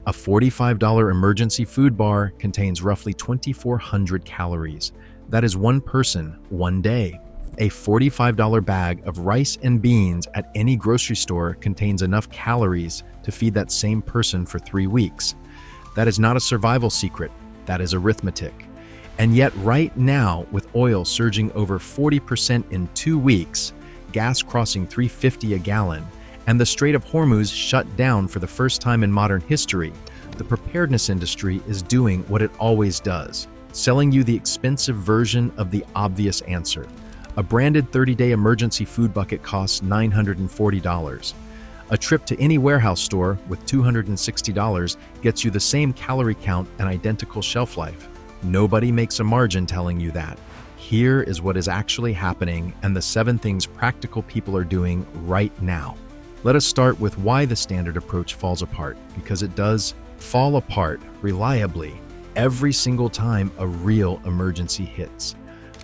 A $45 emergency food bar contains roughly 2,400 calories. That is one person, one day. A $45 bag of rice and beans at any grocery store contains enough calories to feed that same person for 3 weeks. That is not a survival secret, that is arithmetic. And yet right now, with oil surging over 40% in 2 weeks, gas crossing $3.50 a gallon, and the Strait of Hormuz shut down for the first time in modern history, the preparedness industry is doing what it always does, selling you the expensive version of the obvious answer. A branded 30-day emergency food bucket costs $940. A trip to any warehouse store with $260 gets you the same calorie count and identical shelf life. Nobody makes a margin telling you that. Here is what is actually happening and the 7 things practical people are doing right now. Let us start with why the standard approach falls apart, because it does fall apart reliably every single time a real emergency hits.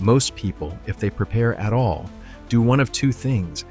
Most people, if they prepare at all, do one of 2 things.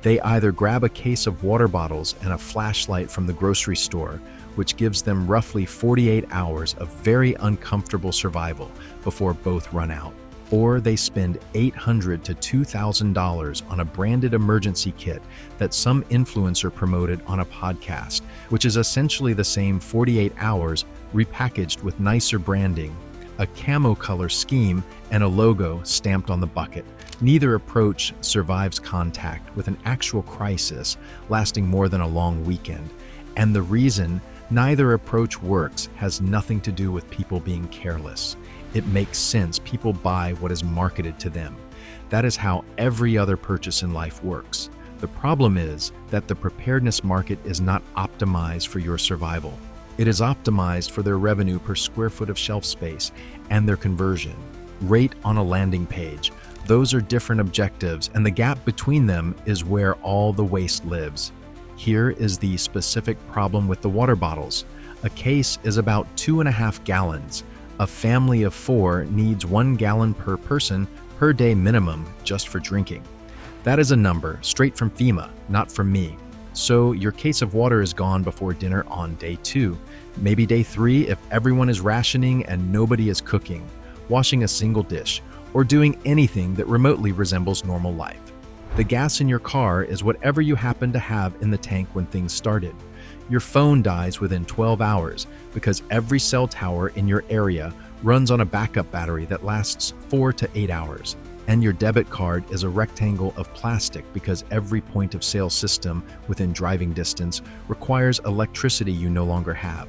They either grab a case of water bottles and a flashlight from the grocery store, which gives them roughly 48 hours of very uncomfortable survival before both run out. Or they spend $800 to $2,000 on a branded emergency kit that some influencer promoted on a podcast, which is essentially the same 48 hours repackaged with nicer branding, a camo color scheme, and a logo stamped on the bucket. Neither approach survives contact with an actual crisis lasting more than a long weekend. And the reason neither approach works has nothing to do with people being careless. It makes sense. People buy what is marketed to them. That is how every other purchase in life works. The problem is that the preparedness market is not optimized for your survival. It is optimized for their revenue per square foot of shelf space and their conversion rate on a landing page. Those are different objectives, and the gap between them is where all the waste lives. Here is the specific problem with the water bottles. A case is about 2.5 gallons. A family of 4 needs 1 gallon per person per day minimum just for drinking. That is a number straight from FEMA, not from me. So your case of water is gone before dinner on day 2, maybe day 3 if everyone is rationing and nobody is cooking, washing a single dish, or doing anything that remotely resembles normal life. The gas in your car is whatever you happen to have in the tank when things started. Your phone dies within 12 hours because every cell tower in your area runs on a backup battery that lasts 4 to 8 hours. And your debit card is a rectangle of plastic because every point of sale system within driving distance requires electricity you no longer have.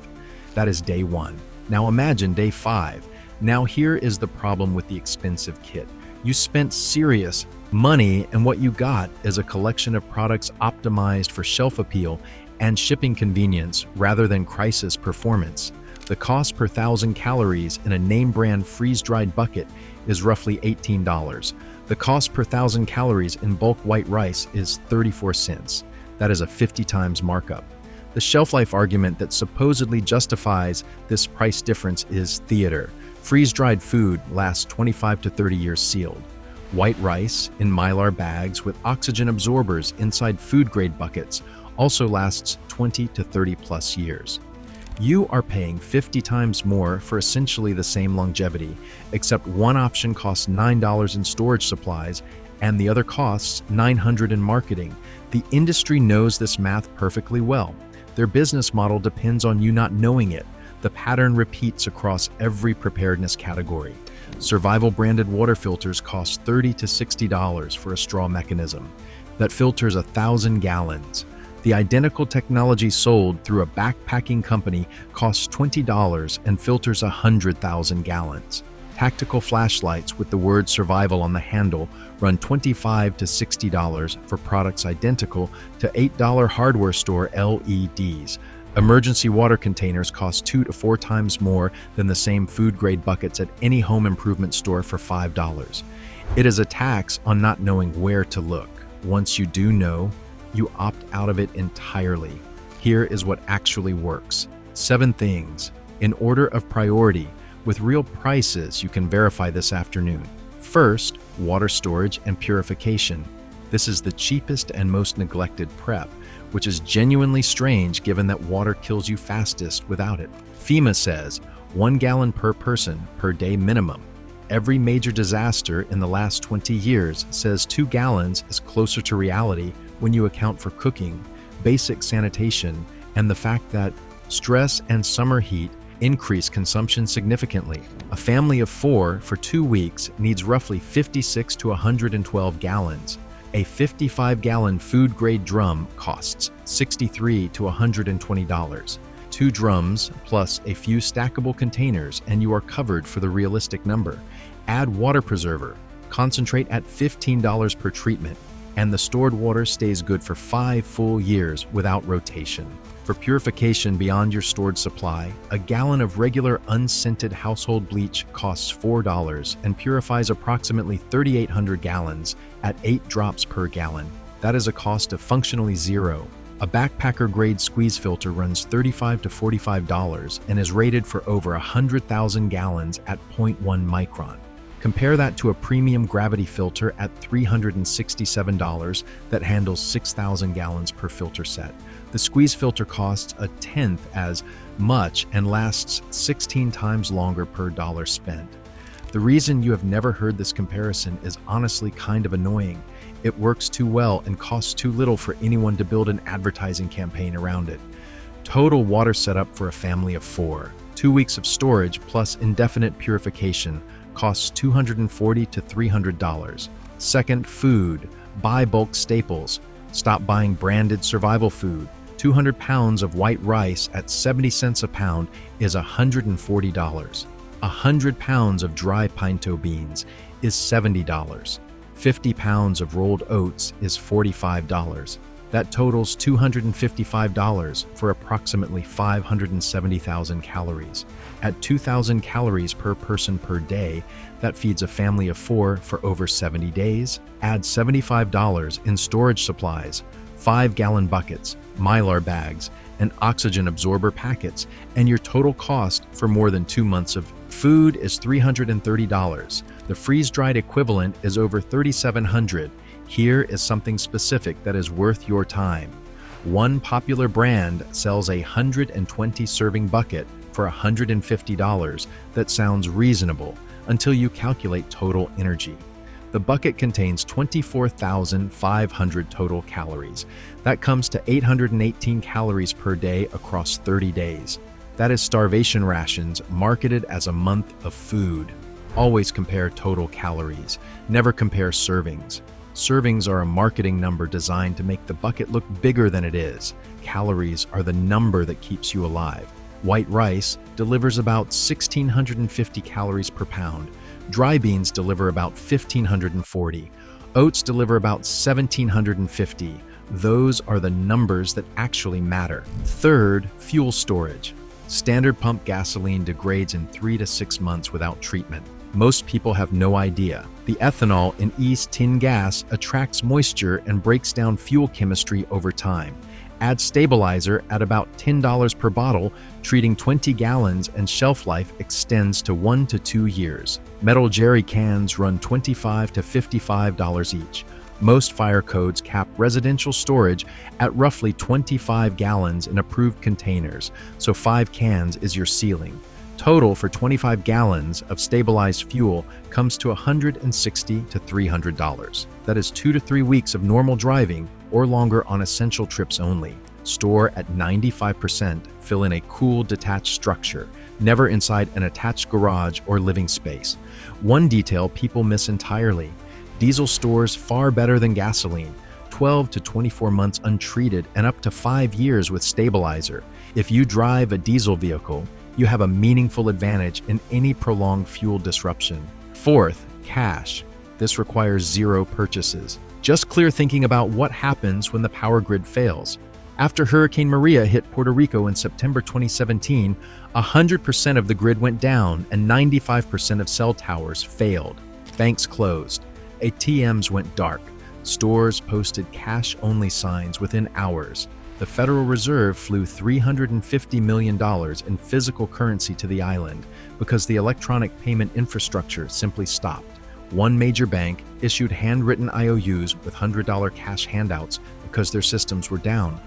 That is day 1. Now imagine day 5. Now here is the problem with the expensive kit. You spent serious money and what you got is a collection of products optimized for shelf appeal and shipping convenience rather than crisis performance. The cost per 1,000 calories in a name brand freeze-dried bucket is roughly $18. The cost per 1,000 calories in bulk white rice is 34 cents. That is a 50 times markup. The shelf life argument that supposedly justifies this price difference is theater. Freeze-dried food lasts 25 to 30 years sealed. White rice in Mylar bags with oxygen absorbers inside food-grade buckets also lasts 20 to 30 plus years. You are paying 50 times more for essentially the same longevity, except one option costs $9 in storage supplies and the other costs $900 in marketing. The industry knows this math perfectly well. Their business model depends on you not knowing it. The pattern repeats across every preparedness category. Survival branded water filters cost $30 to $60 for a straw mechanism that filters 1,000 gallons. The identical technology sold through a backpacking company costs $20 and filters 100,000 gallons. Tactical flashlights with the word survival on the handle run $25 to $60 for products identical to $8 hardware store LEDs. Emergency water containers cost 2 to 4 times more than the same food-grade buckets at any home improvement store for $5. It is a tax on not knowing where to look. Once you do know, you opt out of it entirely. Here is what actually works. 7 things, in order of priority, with real prices you can verify this afternoon. First, water storage and purification. This is the cheapest and most neglected prep. which is genuinely strange given that water kills you fastest without it. FEMA says 1 gallon per person per day minimum. Every major disaster in the last 20 years says 2 gallons is closer to reality when you account for cooking, basic sanitation, and the fact that stress and summer heat increase consumption significantly. A family of 4 for 2 weeks needs roughly 56 to 112 gallons. A 55-gallon food-grade drum costs $63 to $120. 2 drums plus a few stackable containers and you are covered for the realistic number. Add water preserver, concentrate at $15 per treatment, and the stored water stays good for 5 full years without rotation. For purification beyond your stored supply, a gallon of regular unscented household bleach costs $4 and purifies approximately 3,800 gallons at 8 drops per gallon. That is a cost of functionally zero. A backpacker-grade squeeze filter runs $35 to $45 and is rated for over 100,000 gallons at 0.1 micron. Compare that to a premium gravity filter at $367 that handles 6,000 gallons per filter set. The squeeze filter costs a tenth as much and lasts 16 times longer per dollar spent. The reason you have never heard this comparison is honestly kind of annoying. It works too well and costs too little for anyone to build an advertising campaign around it. Total water setup for a family of 4. 2 weeks of storage plus indefinite purification costs $240 to $300. Second, food. Buy bulk staples. Stop buying branded survival food. 200 pounds of white rice at 70 cents a pound is $140. 100 pounds of dry pinto beans is $70. 50 pounds of rolled oats is $45. That totals $255 for approximately 570,000 calories. At 2,000 calories per person per day, that feeds a family of 4 for over 70 days. Add $75 in storage supplies, 5-gallon buckets, Mylar bags, and oxygen absorber packets, and your total cost for more than 2 months of food is $330. The freeze-dried equivalent is over $3,700. Here is something specific that is worth your time. One popular brand sells a 120-serving bucket for $150 that sounds reasonable until you calculate total energy. The bucket contains 24,500 total calories. That comes to 818 calories per day across 30 days. That is starvation rations marketed as a month of food. Always compare total calories. Never compare servings. Servings are a marketing number designed to make the bucket look bigger than it is. Calories are the number that keeps you alive. White rice delivers about 1,650 calories per pound. Dry beans deliver about 1,540. Oats deliver about 1,750. Those are the numbers that actually matter. Third, fuel storage. Standard pump gasoline degrades in 3 to 6 months without treatment. Most people have no idea. The ethanol in E10 gas attracts moisture and breaks down fuel chemistry over time. Add stabilizer at about $10 per bottle, treating 20 gallons, and shelf life extends to 1 to 2 years. Metal jerry cans run $25 to $55 each. Most fire codes cap residential storage at roughly 25 gallons in approved containers, so 5 cans is your ceiling. Total for 25 gallons of stabilized fuel comes to $160 to $300. That is 2 to 3 weeks of normal driving or longer on essential trips only. Store at 95%, fill in a cool detached structure, never inside an attached garage or living space. One detail people miss entirely: diesel stores far better than gasoline. 12 to 24 months untreated and up to 5 years with stabilizer. If you drive a diesel vehicle, you have a meaningful advantage in any prolonged fuel disruption. Fourth, cash. This requires zero purchases. Just clear thinking about what happens when the power grid fails. After Hurricane Maria hit Puerto Rico in September 2017, 100% of the grid went down and 95% of cell towers failed. Banks closed. ATMs went dark. Stores posted cash-only signs within hours. The Federal Reserve flew $350 million in physical currency to the island because the electronic payment infrastructure simply stopped. One major bank issued handwritten IOUs with $100 cash handouts because their systems were down.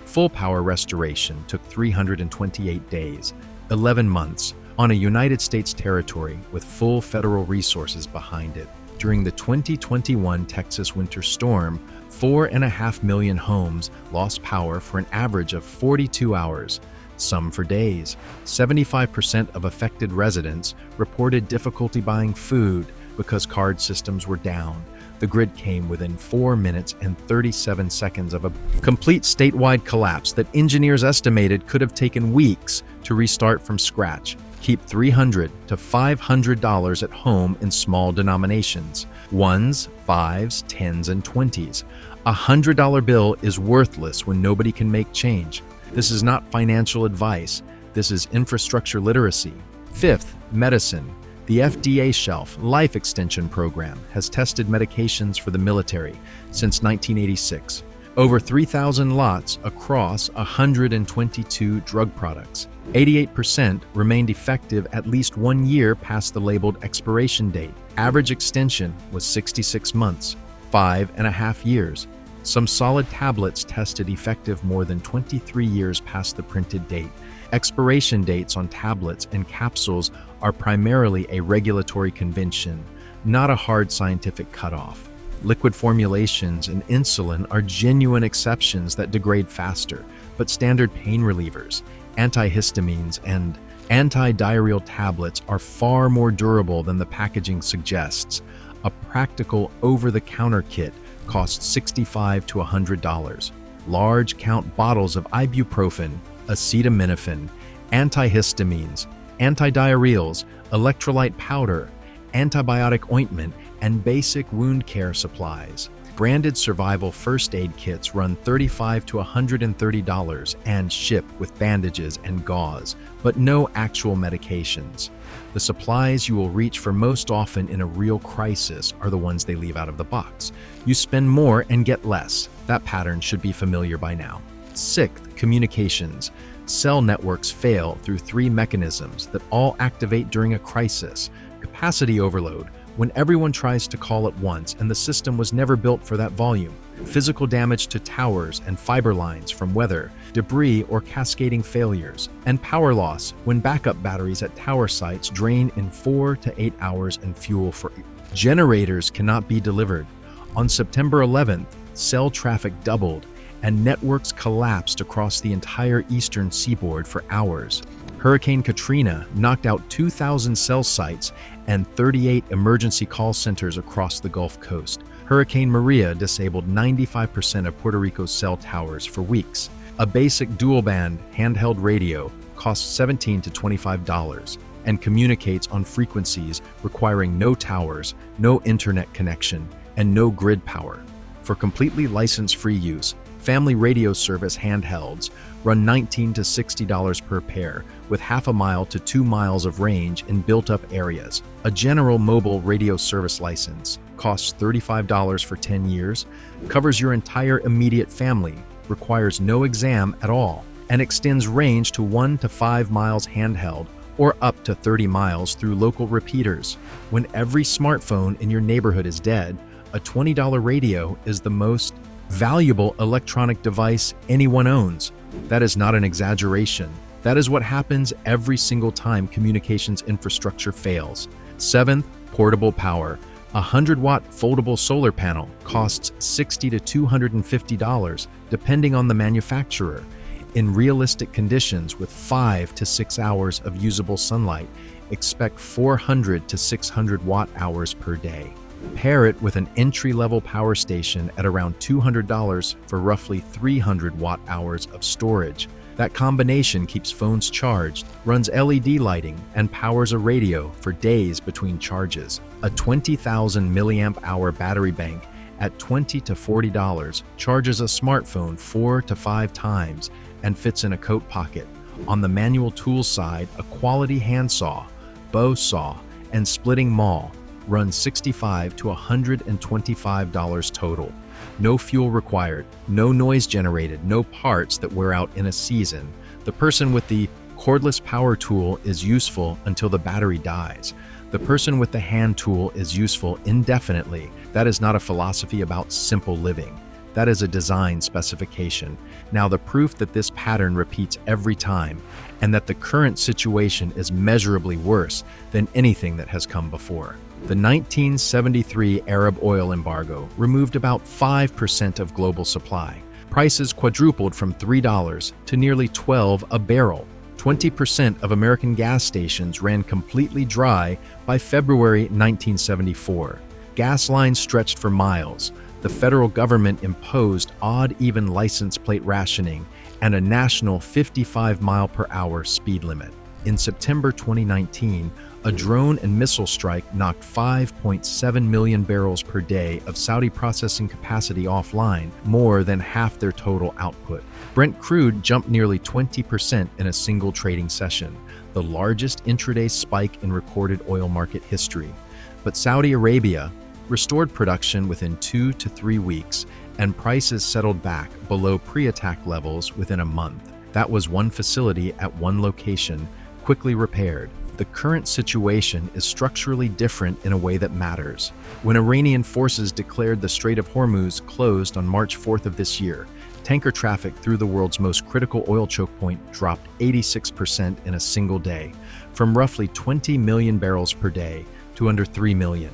Full power restoration took 328 days, 11 months, on a United States territory with full federal resources behind it. During the 2021 Texas winter storm, 4.5 million homes lost power for an average of 42 hours, some for days. 75% of affected residents reported difficulty buying food because card systems were down. The grid came within 4 minutes and 37 seconds of a complete statewide collapse that engineers estimated could have taken weeks to restart from scratch. Keep $300 to $500 at home in small denominations, ones, fives, tens, and 20s. A $100 bill is worthless when nobody can make change. This is not financial advice. This is infrastructure literacy. Fifth, medicine. The FDA Shelf Life Extension Program has tested medications for the military since 1986. Over 3,000 lots across 122 drug products. 88% remained effective at least 1 year past the labeled expiration date. Average extension was 66 months, 5.5 years. Some solid tablets tested effective more than 23 years past the printed date. Expiration dates on tablets and capsules are primarily a regulatory convention, not a hard scientific cutoff. Liquid formulations and insulin are genuine exceptions that degrade faster, but standard pain relievers, antihistamines, and anti-diarrheal tablets are far more durable than the packaging suggests. A practical over-the-counter kit costs $65 to $100. Large count bottles of ibuprofen, acetaminophen, antihistamines, antidiarrheals, electrolyte powder, antibiotic ointment, and basic wound care supplies. Branded survival first aid kits run $35 to $130 and ship with bandages and gauze, but no actual medications. The supplies you will reach for most often in a real crisis are the ones they leave out of the box. You spend more and get less. That pattern should be familiar by now. Sixth, communications. Cell networks fail through 3 mechanisms that all activate during a crisis. Capacity overload, when everyone tries to call at once and the system was never built for that volume. Physical damage to towers and fiber lines from weather, debris, or cascading failures. And power loss, when backup batteries at tower sites drain in 4 to 8 hours and fuel for generators cannot be delivered. On September 11th, cell traffic doubled and networks collapsed across the entire eastern seaboard for hours. Hurricane Katrina knocked out 2,000 cell sites and 38 emergency call centers across the Gulf Coast. Hurricane Maria disabled 95% of Puerto Rico's cell towers for weeks. A basic dual-band handheld radio costs $17 to $25 and communicates on frequencies requiring no towers, no internet connection, and no grid power. For completely license-free use, family radio service handhelds run $19 to $60 per pair, with half a mile to 2 miles of range in built-up areas. A general mobile radio service license costs $35 for 10 years, covers your entire immediate family, requires no exam at all, and extends range to 1 to 5 miles handheld or up to 30 miles through local repeaters. When every smartphone in your neighborhood is dead, a $20 radio is the most valuable electronic device anyone owns. That is not an exaggeration. That is what happens every single time communications infrastructure fails. Seventh, portable power. A 100-watt foldable solar panel costs $60 to $250, depending on the manufacturer. In realistic conditions with 5 to 6 hours of usable sunlight, expect 400 to 600 watt-hours per day. Pair it with an entry-level power station at around $200 for roughly 300 watt-hours of storage. That combination keeps phones charged, runs LED lighting, and powers a radio for days between charges. A 20,000 milliamp hour battery bank at $20 to $40 charges a smartphone 4 to 5 times and fits in a coat pocket. On the manual tool side, a quality handsaw, bow saw, and splitting maul runs $65 to $125 total. No fuel required, no noise generated, no parts that wear out in a season. The person with the cordless power tool is useful until the battery dies. The person with the hand tool is useful indefinitely. That is not a philosophy about simple living. That is a design specification. Now, the proof that this pattern repeats every time and that the current situation is measurably worse than anything that has come before. The 1973 Arab oil embargo removed about 5% of global supply. Prices quadrupled from $3 to nearly $12 a barrel. 20% of American gas stations ran completely dry by February 1974. Gas lines stretched for miles. The federal government imposed odd-even license plate rationing and a national 55-mile-per-hour speed limit. In September 2019, a drone and missile strike knocked 5.7 million barrels per day of Saudi processing capacity offline, more than half their total output. Brent crude jumped nearly 20% in a single trading session, the largest intraday spike in recorded oil market history. But Saudi Arabia restored production within 2 to 3 weeks, and prices settled back below pre-attack levels within a month. That was one facility at one location, quickly repaired. The current situation is structurally different in a way that matters. When Iranian forces declared the Strait of Hormuz closed on March 4th of this year, tanker traffic through the world's most critical oil choke point dropped 86% in a single day, from roughly 20 million barrels per day to under 3 million.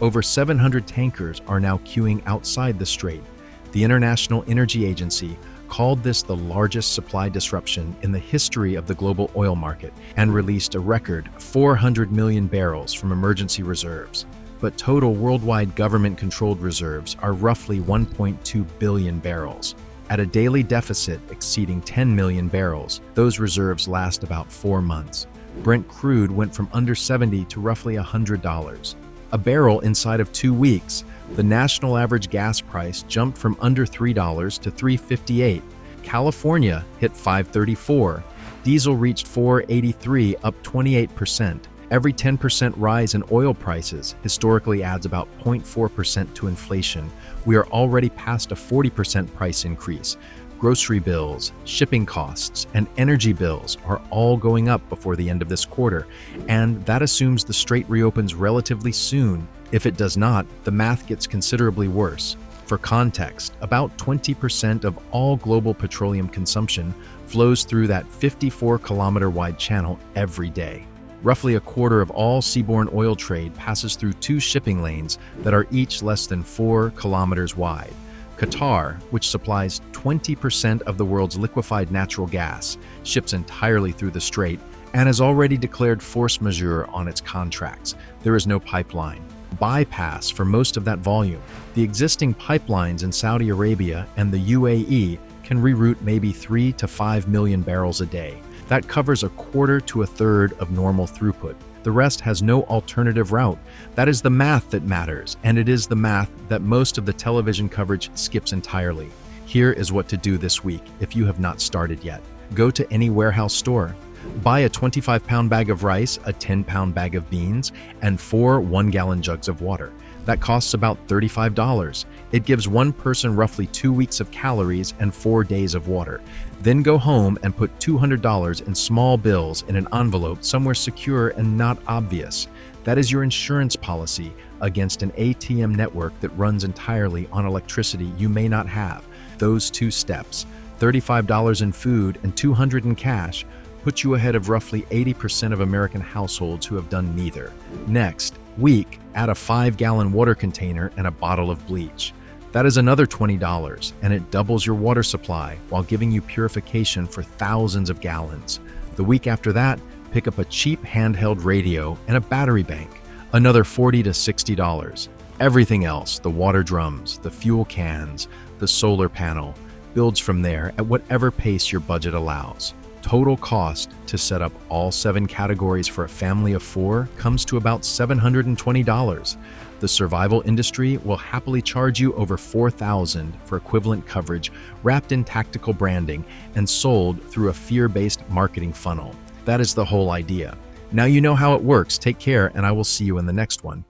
Over 700 tankers are now queuing outside the strait. The International Energy Agency called this the largest supply disruption in the history of the global oil market and released a record 400 million barrels from emergency reserves. But total worldwide government-controlled reserves are roughly 1.2 billion barrels. At a daily deficit exceeding 10 million barrels, those reserves last about 4 months. Brent crude went from under $70 to roughly $100 a barrel inside of 2 weeks. The national average gas price jumped from under $3 to $3.58. California hit $5.34. Diesel reached $4.83, up 28%. Every 10% rise in oil prices historically adds about 0.4% to inflation. We are already past a 40% price increase. Grocery bills, shipping costs, and energy bills are all going up before the end of this quarter, and that assumes the strait reopens relatively soon. If it does not, the math gets considerably worse. For context, about 20% of all global petroleum consumption flows through that 54-kilometer-wide channel every day. Roughly a quarter of all seaborne oil trade passes through 2 shipping lanes that are each less than 4 kilometers wide. Qatar, which supplies 20% of the world's liquefied natural gas, ships entirely through the strait and has already declared force majeure on its contracts. There is no pipeline bypass for most of that volume. The existing pipelines in Saudi Arabia and the UAE can reroute maybe 3 to 5 million barrels a day. That covers a quarter to a third of normal throughput. The rest has no alternative route. That is the math that matters, and it is the math that most of the television coverage skips entirely. Here is what to do this week if you have not started yet. Go to any warehouse store. Buy a 25-pound bag of rice, a 10-pound bag of beans, and 4 one-gallon jugs of water. That costs about $35. It gives one person roughly 2 weeks of calories and 4 days of water. Then go home and put $200 in small bills in an envelope somewhere secure and not obvious. That is your insurance policy against an ATM network that runs entirely on electricity you may not have. Those 2 steps, $35 in food and $200 in cash, put you ahead of roughly 80% of American households who have done neither. Next week, add a 5-gallon water container and a bottle of bleach. That is another $20, and it doubles your water supply while giving you purification for thousands of gallons. The week after that, pick up a cheap handheld radio and a battery bank, another $40 to $60. Everything else, the water drums, the fuel cans, the solar panel, builds from there at whatever pace your budget allows. Total cost to set up all 7 categories for a family of 4 comes to about $720. The survival industry will happily charge you over $4,000 for equivalent coverage wrapped in tactical branding and sold through a fear-based marketing funnel. That is the whole idea. Now you know how it works. Take care, and I will see you in the next one.